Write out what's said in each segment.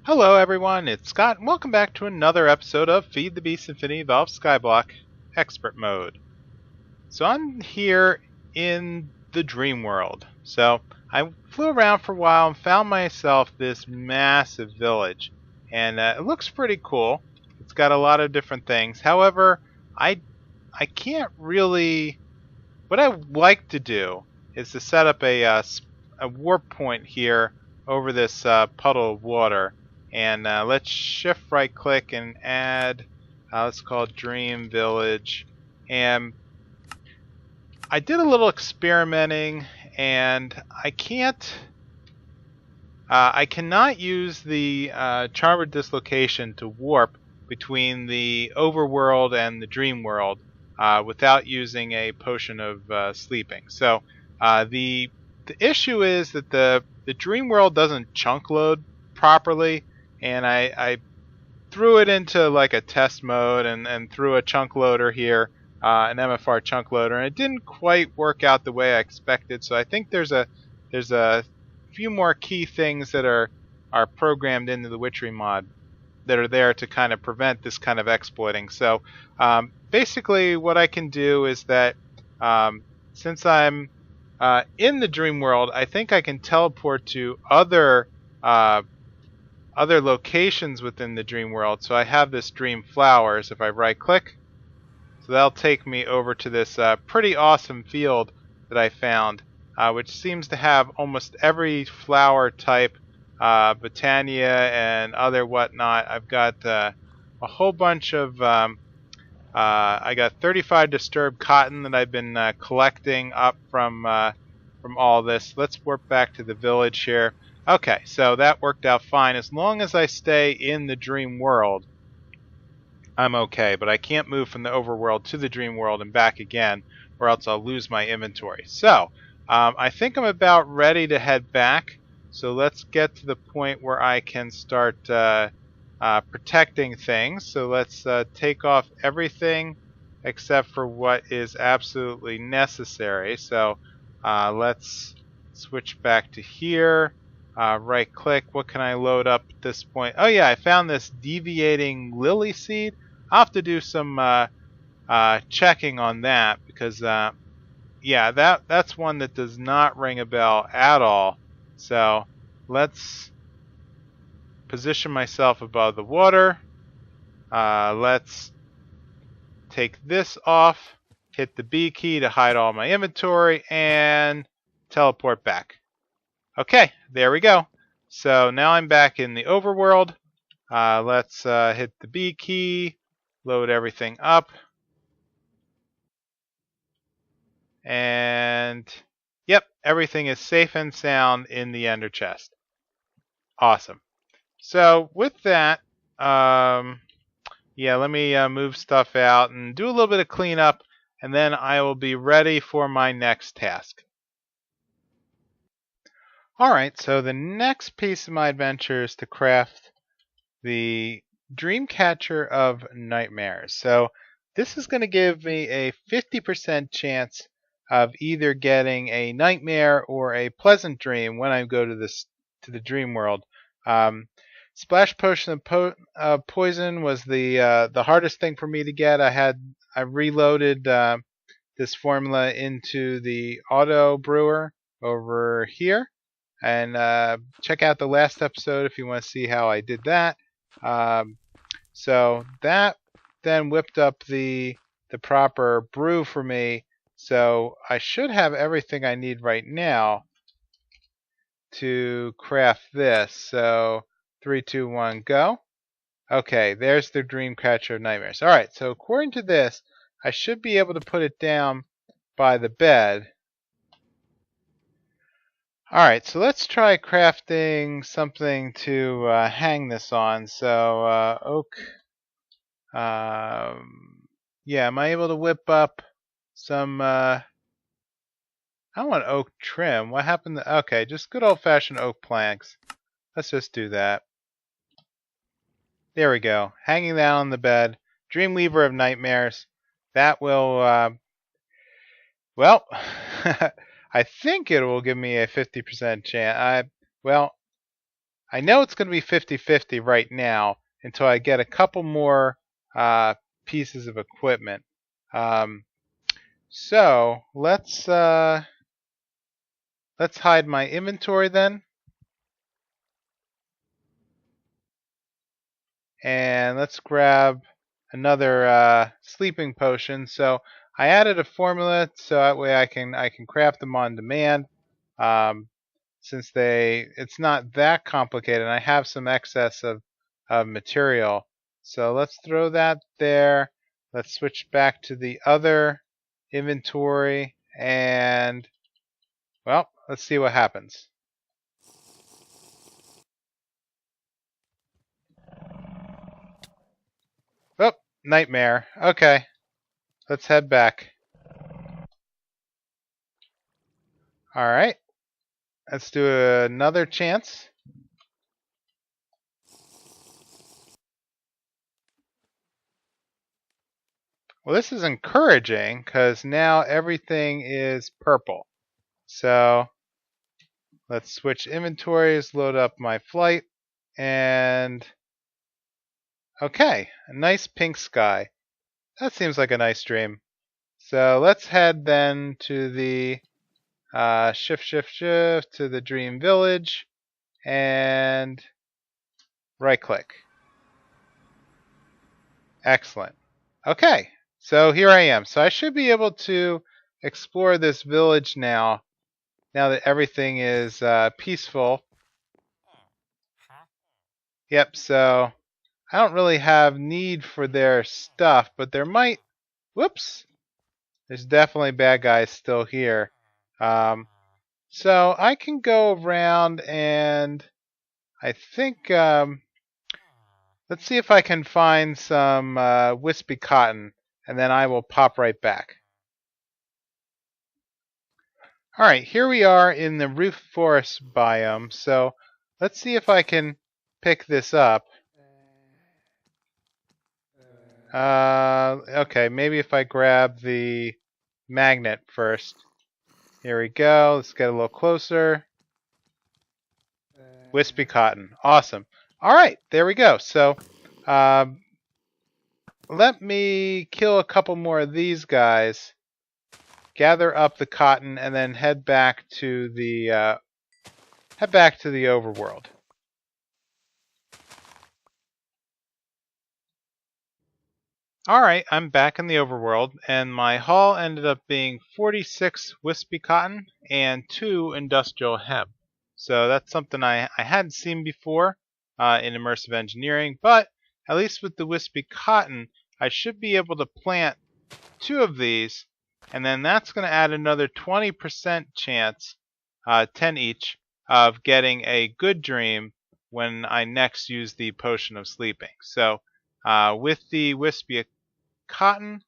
Hello everyone, it's Scott, and welcome back to another episode of Feed the Beast Infinity Evolve Skyblock Expert Mode. So I'm here in the dream world. So I flew around for a while and found myself this massive village. And it looks pretty cool. It's got a lot of different things. However, I can't really... What I would like to do is to set up a warp point here over this puddle of water. And let's shift right click and add, let's call it Dream Village. And I did a little experimenting and I cannot use the Charmer Dislocation to warp between the overworld and the dream world without using a potion of sleeping. So the issue is that the dream world doesn't chunk load properly. And I threw it into like a test mode and threw a chunk loader here, an MFR chunk loader, and it didn't quite work out the way I expected. So I think there's a few more key things that are programmed into the Witchery mod that are there to kind of prevent this kind of exploiting. So basically what I can do is that since I'm in the dream world, I think I can teleport to other locations within the dream world. So I have this dream flowers. If I right click, so that'll take me over to this pretty awesome field that I found, which seems to have almost every flower type, Botania and other whatnot. I've got a whole bunch of I got 35 disturbed cotton that I've been collecting up from all this. Let's warp back to the village here. Okay, so that worked out fine. As long as I stay in the dream world, I'm okay. But I can't move from the overworld to the dream world and back again, or else I'll lose my inventory. So, I think I'm about ready to head back. So let's get to the point where I can start protecting things. So let's take off everything except for what is absolutely necessary. So let's switch back to here. Right click, what can I load up at this point? Oh yeah, I found this deviating lily seed. I'll have to do some checking on that because yeah, that's one that does not ring a bell at all. So let's position myself above the water. Let's take this off, hit the B key to hide all my inventory, and teleport back. Okay, there we go. So now I'm back in the overworld. Let's hit the B key, load everything up. And yep, everything is safe and sound in the ender chest. Awesome. So with that, yeah, let me move stuff out and do a little bit of cleanup, and then I will be ready for my next task. Alright, so the next piece of my adventure is to craft the Dreamcatcher of Nightmares. So this is going to give me a 50% chance of either getting a nightmare or a pleasant dream when I go to the dream world. Splash Potion of Poison was the hardest thing for me to get. I reloaded this formula into the auto brewer over here. And check out the last episode if you want to see how I did that. So that then whipped up the proper brew for me. So I should have everything I need right now to craft this. So 3, 2, 1, go. Okay, there's the Dreamcatcher of Nightmares. Alright, so according to this, I should be able to put it down by the bed. Alright, so let's try crafting something to hang this on. So, oak. Yeah, am I able to whip up some... I want oak trim. What happened to... Okay, just good old-fashioned oak planks. Let's just do that. There we go. Hanging that on the bed. Dreamweaver of Nightmares. That will... well... I think it will give me a 50% chance. Well, I know it's going to be 50-50 right now until I get a couple more pieces of equipment. So let's hide my inventory then, and let's grab another sleeping potion. So I added a formula so that way I can craft them on demand. Since it's not that complicated, and I have some excess of material. So let's throw that there. Let's switch back to the other inventory, and well, let's see what happens. Oh, nightmare. Okay, let's head back. Alright, let's do another chance. Well, this is encouraging because now everything is purple. So let's switch inventories, load up my flight, and okay, a nice pink sky. That seems like a nice dream. So let's head then to the shift to the dream village and right click. Excellent. Okay, so here I am. So I should be able to explore this village now that everything is peaceful. Yep, so I don't really have need for their stuff, but there might... Whoops! There's definitely bad guys still here. So I can go around and I think... let's see if I can find some wispy cotton, and then I will pop right back. Alright, here we are in the roof forest biome, so let's see if I can pick this up. Okay, maybe if I grab the magnet first. Here we go, let's get a little closer. Wispy cotton, awesome. Alright, there we go. So, let me kill a couple more of these guys. Gather up the cotton and then head back to the overworld. Alright, I'm back in the overworld, and my haul ended up being 46 wispy cotton and 2 industrial hemp. So that's something I hadn't seen before in immersive engineering, but at least with the wispy cotton, I should be able to plant 2 of these, and then that's going to add another 20% chance, 10 each, of getting a good dream when I next use the potion of sleeping. So with the wispy cotton,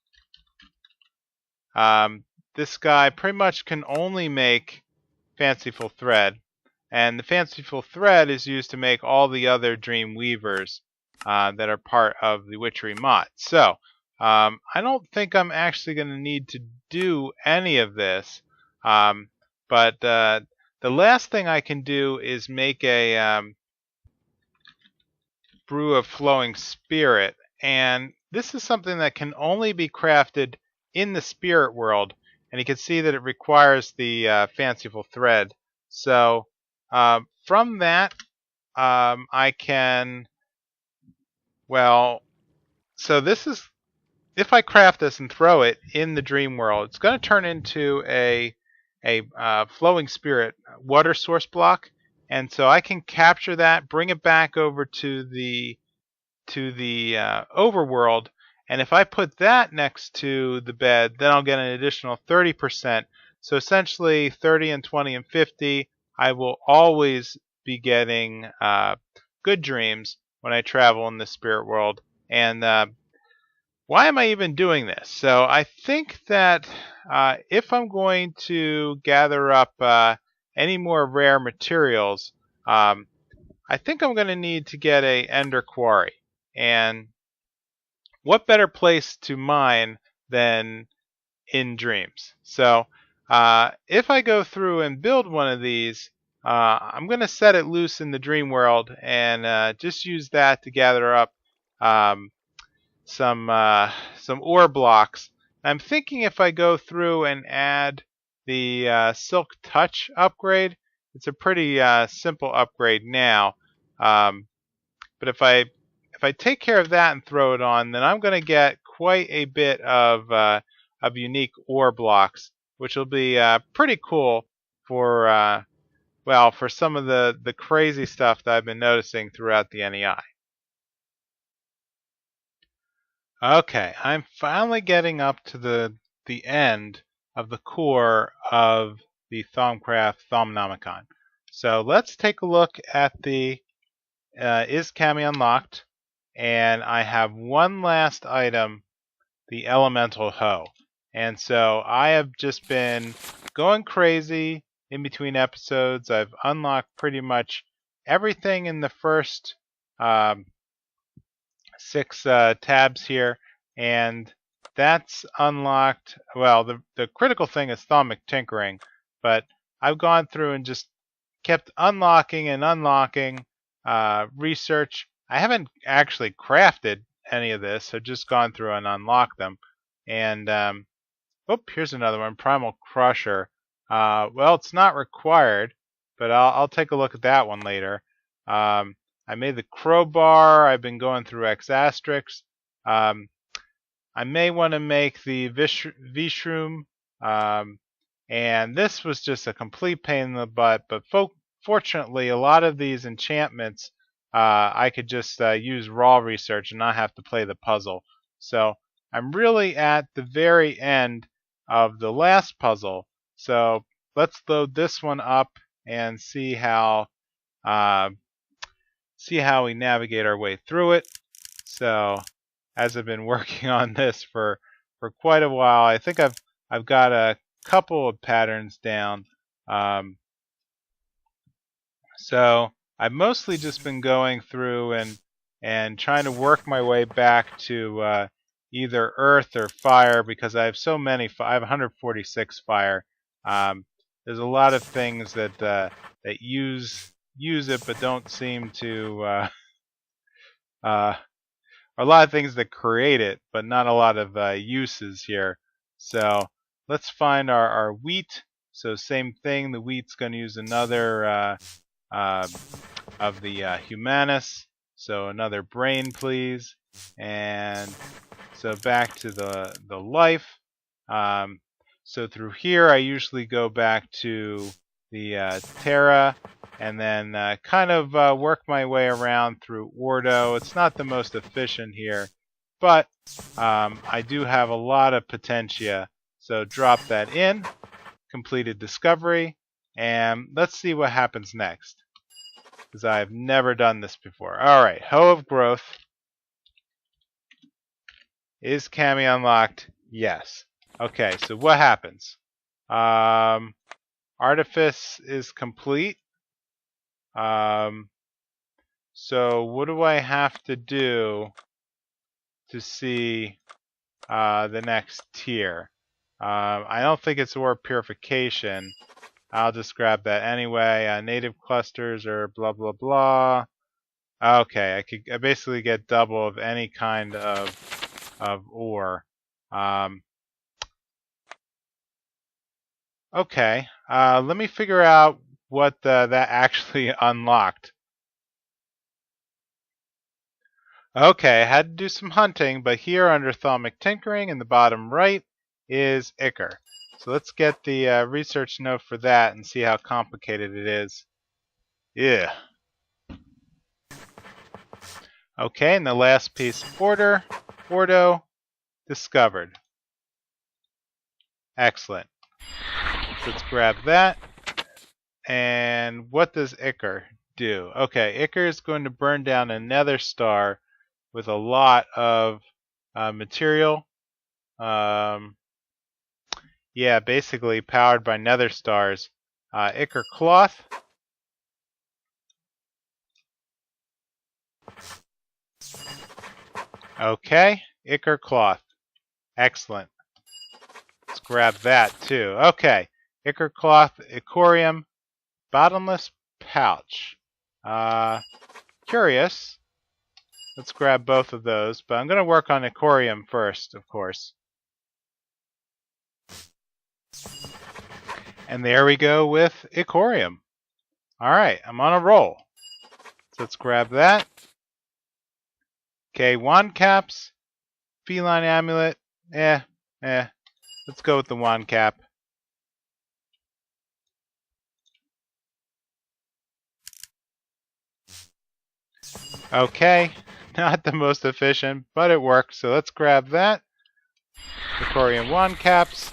this guy pretty much can only make fanciful thread, and the fanciful thread is used to make all the other dream weavers that are part of the witchery mod. So I don't think I'm actually going to need to do any of this, but the last thing I can do is make a brew of flowing spirit, and this is something that can only be crafted in the spirit world, and you can see that it requires the fanciful thread. So from that, I can, well, so this is, if I craft this and throw it in the dream world, it's going to turn into a flowing spirit water source block, and so I can capture that, bring it back over to the overworld, and if I put that next to the bed, then I'll get an additional 30%. So essentially 30 and 20 and 50, I will always be getting good dreams when I travel in the spirit world. And why am I even doing this? So I think that if I'm going to gather up any more rare materials, I think I'm going to need to get a ender quarry. And what better place to mine than in dreams? So if I go through and build one of these, I'm going to set it loose in the dream world and just use that to gather up um, some ore blocks. I'm thinking if I go through and add the Silk Touch upgrade, it's a pretty simple upgrade now. But if I take care of that and throw it on, then I'm going to get quite a bit of unique ore blocks, which will be pretty cool for well, for some of the crazy stuff that I've been noticing throughout the NEI. Okay, I'm finally getting up to the end of the core of the thaumcraft Thaumic. So let's take a look at the is KAMI unlocked, and I have one last item, the elemental hoe. And so I have just been going crazy in between episodes. I've unlocked pretty much everything in the first 6 tabs here, and that's unlocked. Well, the critical thing is Thaumic Tinkering, but I've gone through and just kept unlocking and unlocking research. I haven't actually crafted any of this. I've just gone through and unlocked them. And oh, here's another one, Primal Crusher. Well, it's not required, but I'll take a look at that one later. I made the crowbar. I've been going through X asterisk. I may want to make the Vishroom. And this was just a complete pain in the butt, but fortunately, a lot of these enchantments, I could just use raw research and not have to play the puzzle. So I'm really at the very end of the last puzzle. So let's load this one up and see how we navigate our way through it. So as I've been working on this for quite a while, I think I've got a couple of patterns down. So I've mostly just been going through and trying to work my way back to either earth or fire, because I have so many. I have 146 fire. There's a lot of things that use it but don't seem to. A lot of things that create it, but not a lot of uses here. So let's find our wheat. So same thing. The wheat's going to use another of the humanus. So another brain, please. And so back to the life. So through here, I usually go back to the Terra, and then kind of work my way around through Ordo. It's not the most efficient here, but I do have a lot of potentia. So drop that in, completed discovery, and let's see what happens next, because I've never done this before. Alright, Hoe of Growth. Is KAMI unlocked? Yes. Okay, so what happens? Artifice is complete. So what do I have to do to see the next tier? I don't think it's ore purification. I'll just grab that anyway. Native clusters or blah blah blah. Okay, I basically get double of any kind of ore. Okay, let me figure out what that actually unlocked. Okay, I had to do some hunting, but here under Thaumic Tinkering in the bottom right is Ichor. So let's get the research note for that and see how complicated it is. Yeah. Okay, and the last piece, Ordo, discovered. Excellent. So let's grab that. And what does Ichor do? Okay, Ichor is going to burn down a nether star with a lot of material. Yeah, basically powered by nether stars. Ichor cloth. Okay, Ichor cloth. Excellent. Let's grab that too. Okay, Ichor cloth, Ichorium Bottomless pouch. Curious. Let's grab both of those, but I'm going to work on Ichorium first, of course. And there we go with Ichorium. Alright, I'm on a roll. So let's grab that. Okay, wand caps, feline amulet. Let's go with the wand cap. Okay, not the most efficient, but it works. So let's grab that. Ichorium wand caps.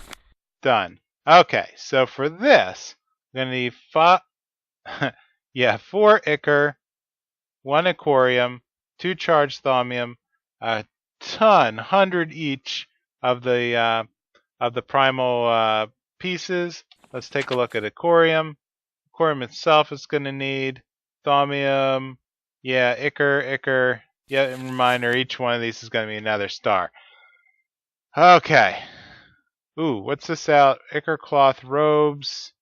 Done. Okay, so for this, I'm going to need 4 Ichor, 1 Ichorium, 2 charged Thaumium, a ton, 100 each of the primal pieces. Let's take a look at Ichorium. Ichorium itself is going to need Thaumium, Ichor. Yeah, reminder, each one of these is going to be another star. Okay. Ooh, what's this out? Ichor cloth robes.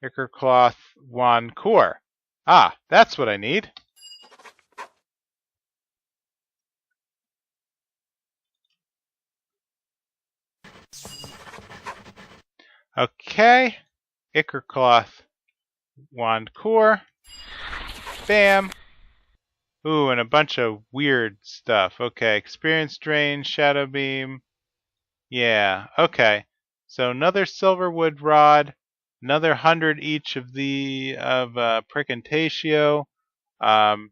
Ichor cloth wand core. Ah, that's what I need. Okay. Ichor cloth wand core. Bam. Ooh, and a bunch of weird stuff. Okay, experience drain, shadow beam. Yeah, okay. So another silverwood rod, another 100 each of Pricantatio. All in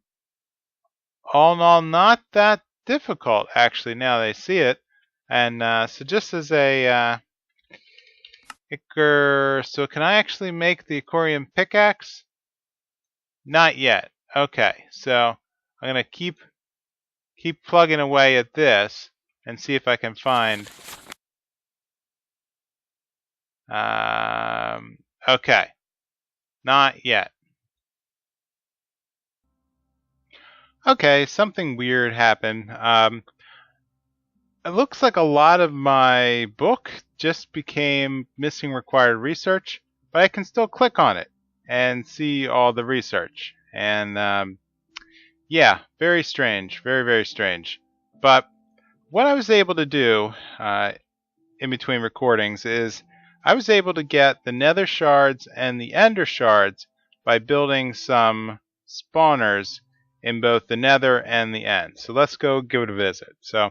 all, not that difficult actually. Now that I see it, and so just as a Ichor, so can I actually make the Ichorium pickaxe? Not yet. Okay, so I'm gonna keep plugging away at this and see if I can find. Okay, not yet. Okay, something weird happened. It looks like a lot of my book just became missing required research, but I can still click on it and see all the research. And yeah, very strange, very, very strange. But what I was able to do in between recordings is I was able to get the nether shards and the ender shards by building some spawners in both the nether and the end. So let's go give it a visit. So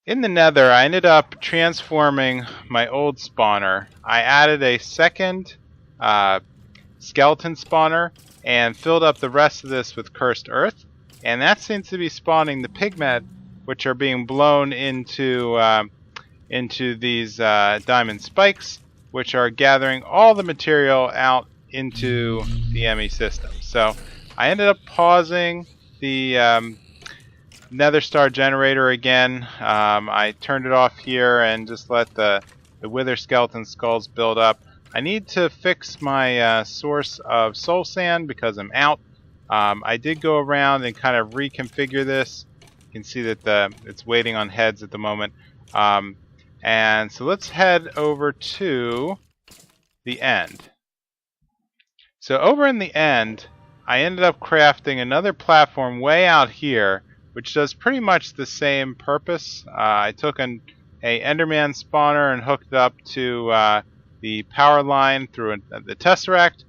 in the nether, I ended up transforming my old spawner. I added a second skeleton spawner and filled up the rest of this with cursed earth. And that seems to be spawning the pigment, which are being blown into these diamond spikes, which are gathering all the material out into the ME system. So I ended up pausing the nether star generator again. I turned it off here and just let the wither skeleton skulls build up. I need to fix my source of soul sand because I'm out. I did go around and kind of reconfigure this. You can see that it's waiting on heads at the moment. And so let's head over to the end. So over in the end, I ended up crafting another platform way out here, which does pretty much the same purpose. I took a Enderman spawner and hooked it up to the power line through the Tesseract.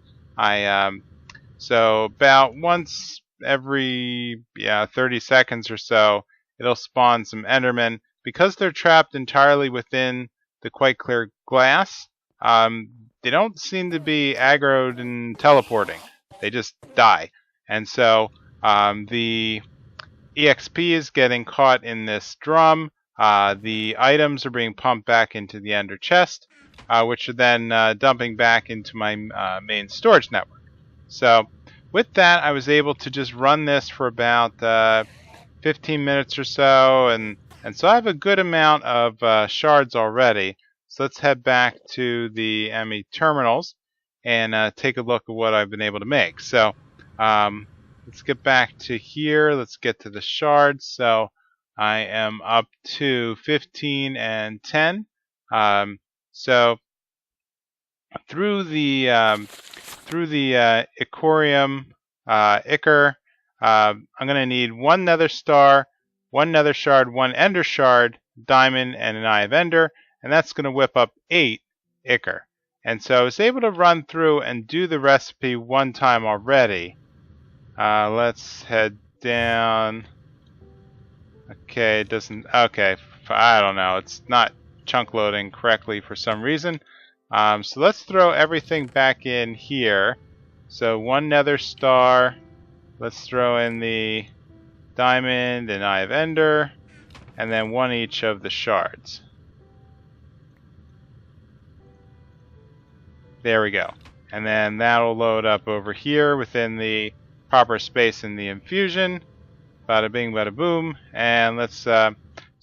So about once every 30 seconds or so, it'll spawn some Endermen. Because they're trapped entirely within the quite clear glass, they don't seem to be aggroed and teleporting. They just die. And so the EXP is getting caught in this drum. The items are being pumped back into the ender chest, which are then dumping back into my main storage network. So with that, I was able to just run this for about 15 minutes or so, and so I have a good amount of shards already. So let's head back to the ME terminals and take a look at what I've been able to make. So let's get back to here. Let's get to the shards. So I am up to 15 and 10. So through the through the Ichorium Ichor. I'm going to need one nether star, one nether shard, one ender shard, diamond, and an eye of ender, and that's going to whip up 8 Ichor. And so I was able to run through and do the recipe one time already. Let's head down. Okay, it doesn't. Okay, I don't know. It's not chunk loading correctly for some reason. So let's throw everything back in here. So one nether star. Let's throw in the diamond and eye of ender, and then one each of the shards. There we go. And then that'll load up over here within the proper space in the infusion. Bada bing, bada boom. And let's, so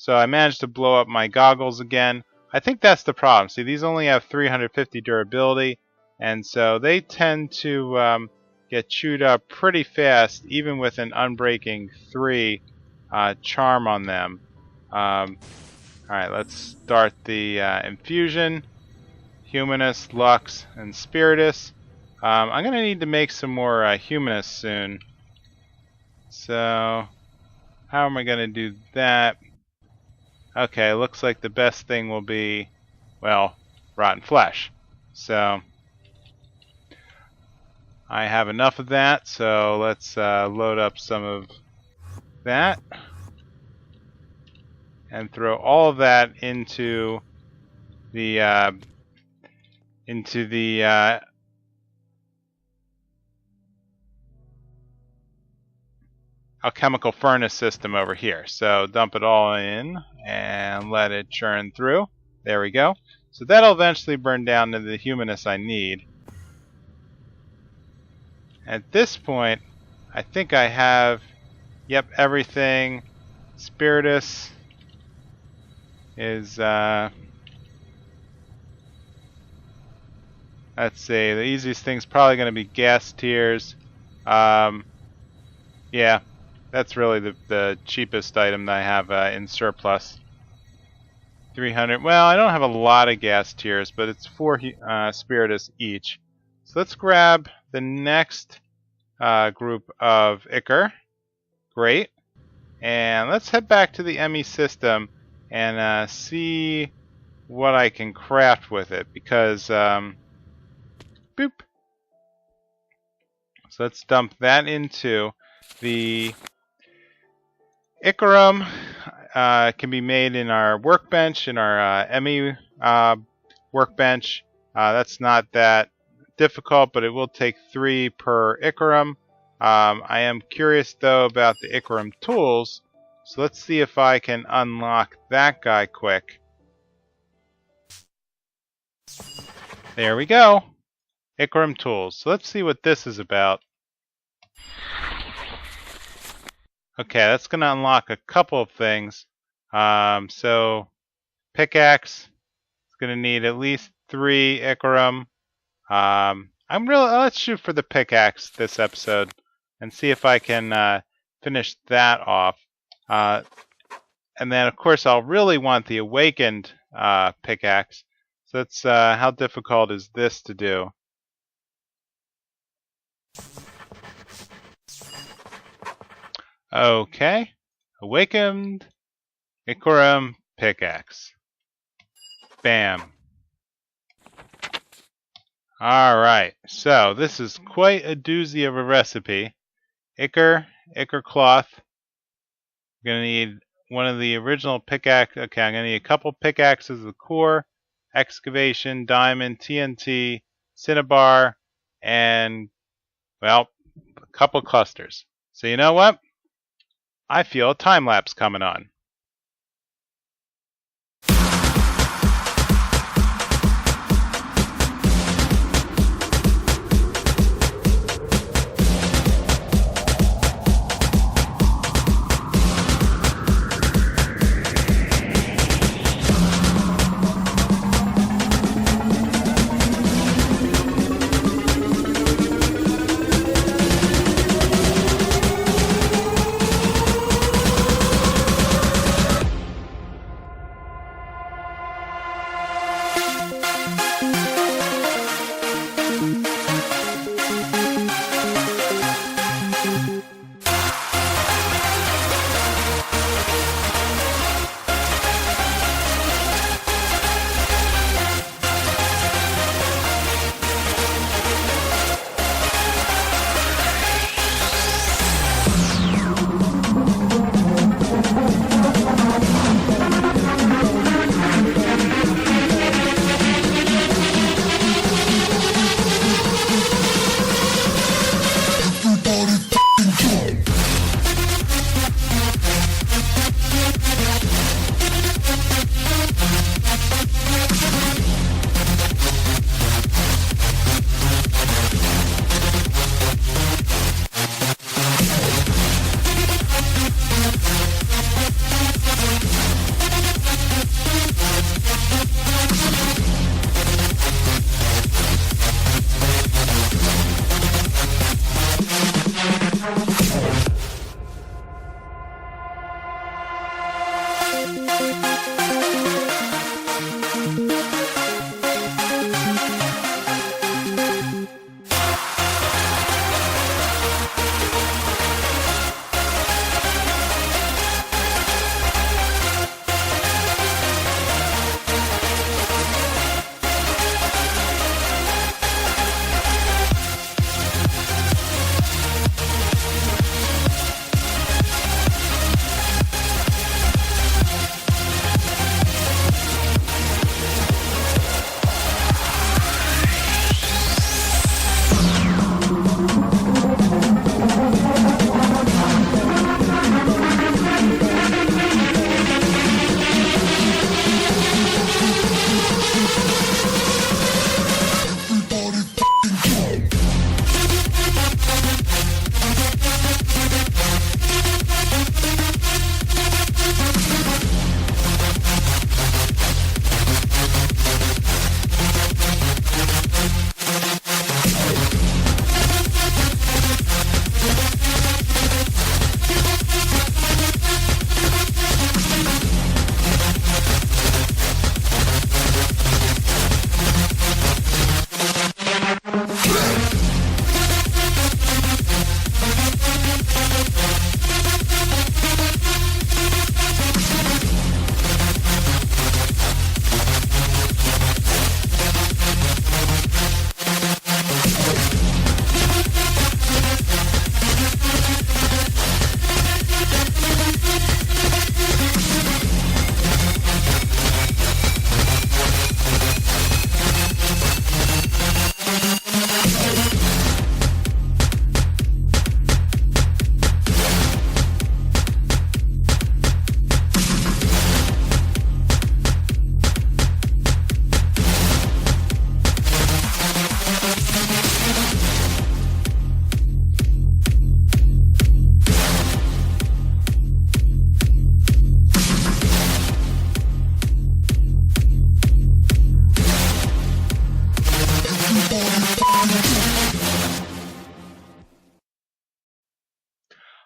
I managed to blow up my goggles again. I think that's the problem. See, these only have 350 durability, and so they tend to get chewed up pretty fast, even with an unbreaking 3 charm on them. Alright, let's start the infusion. Humanist, Lux, and Spiritus. I'm going to need to make some more Humanist soon. So, how am I going to do that? Okay, looks like the best thing will be, well, rotten flesh. So, I have enough of that, so let's load up some of that. And throw all of that into the alchemical furnace system over here. So dump it all in and let it churn through. There we go. So that'll eventually burn down to the humanist I need. At this point, I think I have, yep, everything. Spiritus is, let's see, the easiest thing's probably going to be gas tiers. Yeah, that's really the cheapest item that I have in surplus. 300. Well, I don't have a lot of gas tiers, but it's 4 Spiritus each. So let's grab the next group of Ichor. Great. And let's head back to the ME system and see what I can craft with it. Because, boop. So let's dump that into the Ichorium. Can be made in our workbench, in our ME workbench. That's not that difficult, but it will take 3 per Ichorium. I am curious though about the Ichorium tools, so let's see if I can unlock that guy quick. There we go. Ichorium tools. So let's see what this is about. Okay, that's going to unlock a couple of things. So pickaxe. It's going to need at least 3 Ichorium. Let's shoot for the pickaxe this episode and see if I can finish that off. And then, of course, I'll really want the Awakened Pickaxe. So that's how difficult is this to do? Okay, Awakened Ichorium Pickaxe. Bam. Alright, so this is quite a doozy of a recipe. Ichor cloth. I'm going to need one of the original pickaxe. Okay, I'm going to need a couple pickaxes of the core, excavation, diamond, TNT, cinnabar, and, well, a couple clusters. So you know what? I feel a time lapse coming on.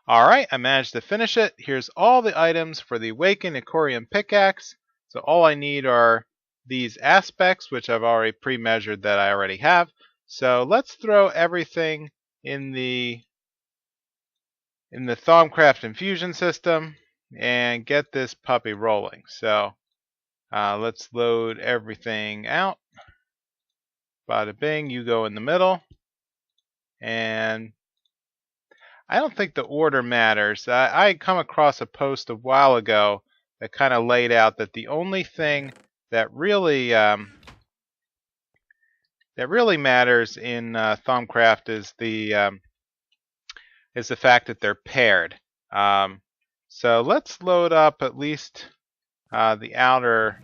Alright, I managed to finish it. Here's all the items for the Awakened Ichorium Pickaxe. So all I need are these aspects, which I've already pre-measured that I already have. So let's throw everything in the thaumcraft infusion system and get this puppy rolling. So let's load everything out. Bada bing, you go in the middle. And I don't think the order matters. I had come across a post a while ago that kind of laid out that the only thing that really matters in thaumcraft is the fact that they're paired. So let's load up at least the outer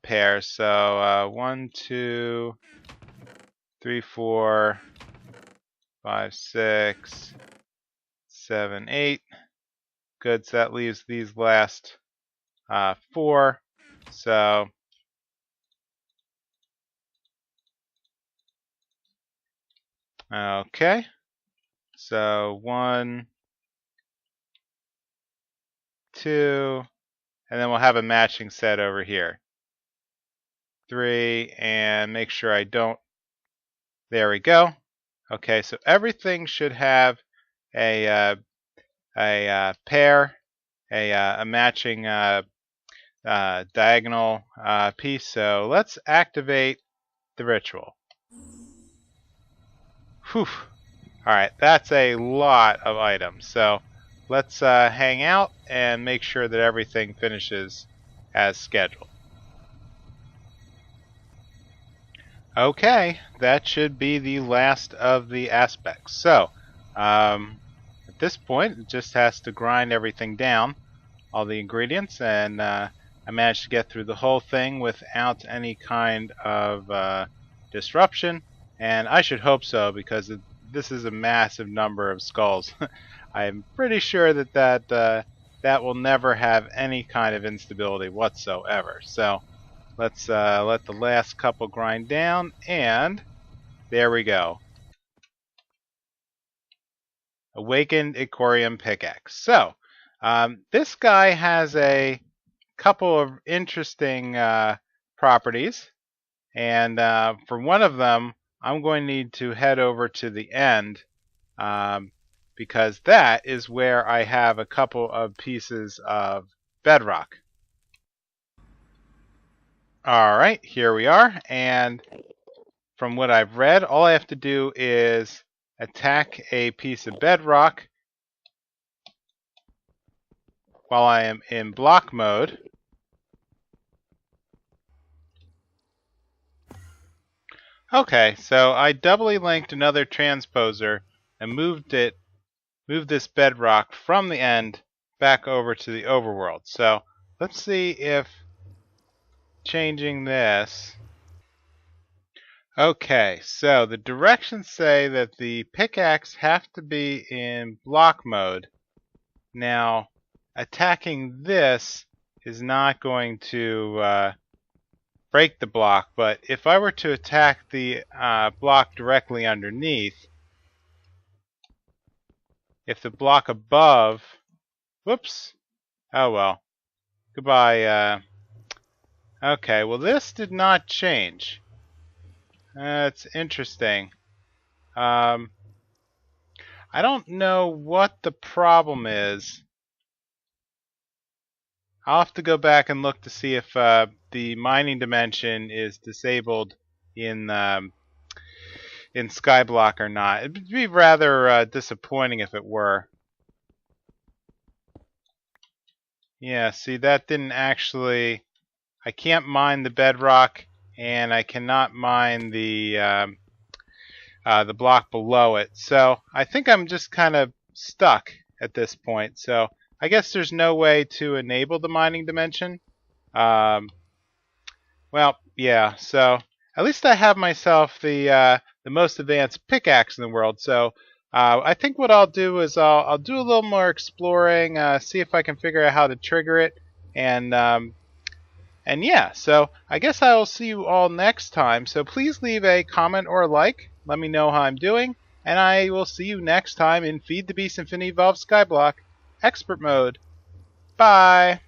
pairs. So 1, 2, 3, 4, 5, 6, 7, 8. Good, so that leaves these last 4. So okay. So 1, 2, and then we'll have a matching set over here. 3, and make sure I don't. There we go. Okay, so everything should have a pair, a matching diagonal piece. So let's activate the ritual. Whew. Alright, that's a lot of items. So let's hang out and make sure that everything finishes as scheduled. Okay, that should be the last of the aspects. So at this point, it just has to grind everything down, all the ingredients, and I managed to get through the whole thing without any kind of disruption, and I should hope so, because this is a massive number of skulls. I'm pretty sure that will never have any kind of instability whatsoever. So let's let the last couple grind down, and there we go. Awakened Ichorium Pickaxe. So this guy has a couple of interesting properties. And for one of them, I'm going to need to head over to the end because that is where I have a couple of pieces of bedrock. Alright, here we are, and from what I've read, all I have to do is attack a piece of bedrock while I am in block mode. Okay, so I doubly linked another transposer and moved this bedrock from the end back over to the overworld. So let's see if changing this. Okay, so the directions say that the pickaxe have to be in block mode. Now, attacking this is not going to break the block, but if I were to attack the block directly underneath, if the block above, whoops, oh well, goodbye. Okay, well this did not change. That's interesting. I don't know what the problem is. I'll have to go back and look to see if the mining dimension is disabled in Skyblock or not. It'd be rather disappointing if it were. Yeah, see, that didn't actually... I can't mine the bedrock, and I cannot mine the block below it. So I think I'm just kind of stuck at this point. So I guess there's no way to enable the mining dimension. Well, yeah. So at least I have myself the most advanced pickaxe in the world. So I think what I'll do is I'll do a little more exploring, see if I can figure out how to trigger it, and yeah. So I guess I will see you all next time. So please leave a comment or a like. Let me know how I'm doing, and I will see you next time in Feed the Beast Infinity Evolved Skyblock Expert Mode. Bye!